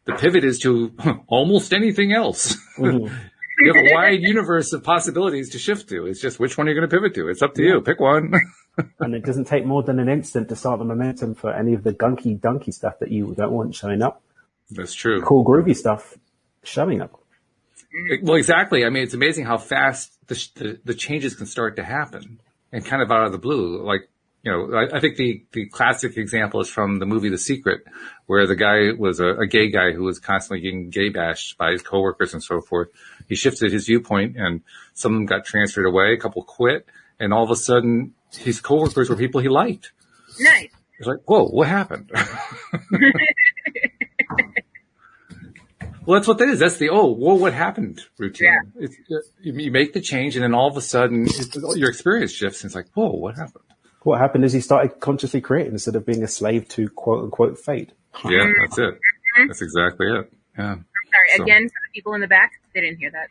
the pivot is to almost anything else. Mm-hmm. You have a wide universe of possibilities to shift to. It's just which one are you going to pivot to? It's up to you. Pick one. And it doesn't take more than an instant to start the momentum for any of the gunky, dunky stuff that you don't want showing up. That's true. Cool, groovy stuff showing up. Well, exactly. I mean, it's amazing how fast the changes can start to happen and kind of out of the blue. Like, you know, I think the classic example is from the movie The Secret, where the guy was a gay guy who was constantly getting gay bashed by his coworkers and so forth. He shifted his viewpoint and some of them got transferred away, a couple quit, and all of a sudden his coworkers were people he liked. Nice. It's like, whoa, what happened? Well, that's what that is. That's the, what happened routine. Yeah. You make the change and then all of a sudden your experience shifts and it's like, whoa, what happened? What happened is he started consciously creating instead of being a slave to quote unquote fate. Yeah, that's it. That's exactly it. Yeah. I'm sorry, again, for the people in the back, they didn't hear that.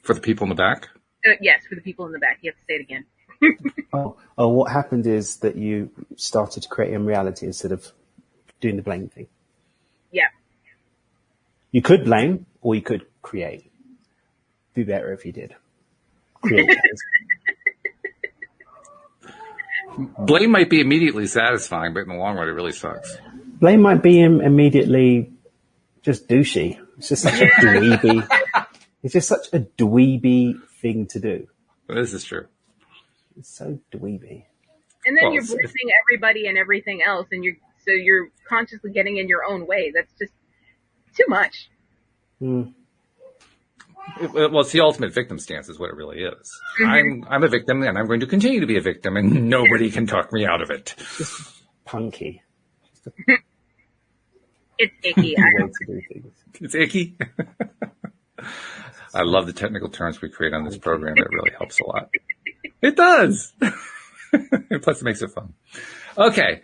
For the people in the back? Yes, for the people in the back. You have to say it again. What happened is that you started creating reality instead of doing the blame thing. Yeah. You could blame or you could create. Be better if you did. Create. Blame might be immediately satisfying, but in the long run, it really sucks. Blame might be immediately just douchey. It's just such a dweeby. It's just such a dweeby thing to do. This is true. It's so dweeby. And then you're blaming everybody and everything else, and you're consciously getting in your own way. That's just too much. Mm. Well, it's the ultimate victim stance is what it really is. Mm-hmm. I'm a victim and I'm going to continue to be a victim and nobody can talk me out of it. Just punky. It's icky. It's icky. I love the technical terms we create on this program. It really helps a lot. It does. Plus it makes it fun. Okay.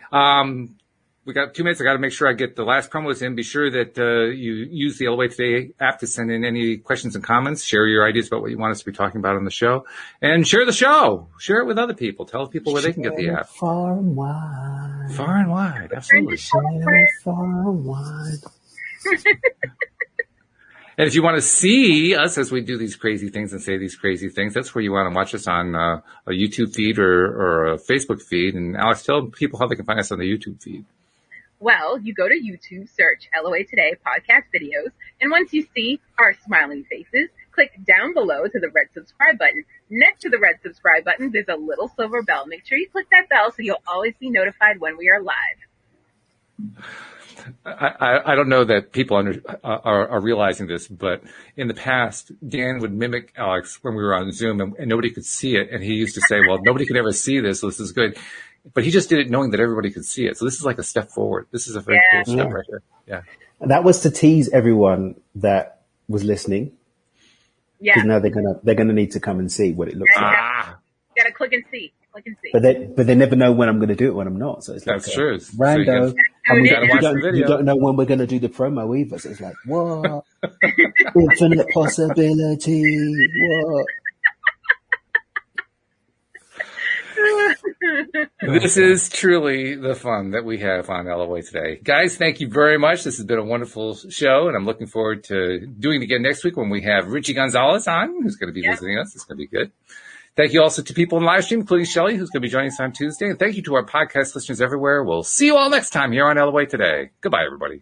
We got 2 minutes. I got to make sure I get the last promos in. Be sure that you use the LOA Today app to send in any questions and comments. Share your ideas about what you want us to be talking about on the show. And share the show. Share it with other people. Tell people where they can get the app. Far and wide. Far and wide. Absolutely. Share far and wide. And if you want to see us as we do these crazy things and say these crazy things, that's where you want to watch us on a YouTube feed or a Facebook feed. And Alyx, tell people how they can find us on the YouTube feed. Well, you go to YouTube, search LOA Today podcast videos, and once you see our smiling faces, click down below to the red subscribe button. Next to the red subscribe button, there's a little silver bell. Make sure you click that bell so you'll always be notified when we are live. I don't know that people are realizing this, but in the past, Dan would mimic Alyx when we were on Zoom and nobody could see it. And he used to say, well, nobody could ever see this, so this is good. But he just did it knowing that everybody could see it. So this is like a step forward. This is a very cool step right here. Yeah. And that was to tease everyone that was listening. Yeah. Because now they're gonna need to come and see what it looks like. You gotta click and see. But they never know when I'm going to do it when I'm not. So it's like that's true. Rando. So you don't know when we're going to do the promo either. So it's like, what? Infinite possibility. What? This is truly the fun that we have on LOA Today. Guys, thank you very much. This has been a wonderful show, and I'm looking forward to doing it again next week when we have Richie Gonzalez on, who's going to be visiting us. It's going to be good. Thank you also to people in live stream, including Shelly, who's going to be joining us on Tuesday. And thank you to our podcast listeners everywhere. We'll see you all next time here on LOA Today. Goodbye, everybody.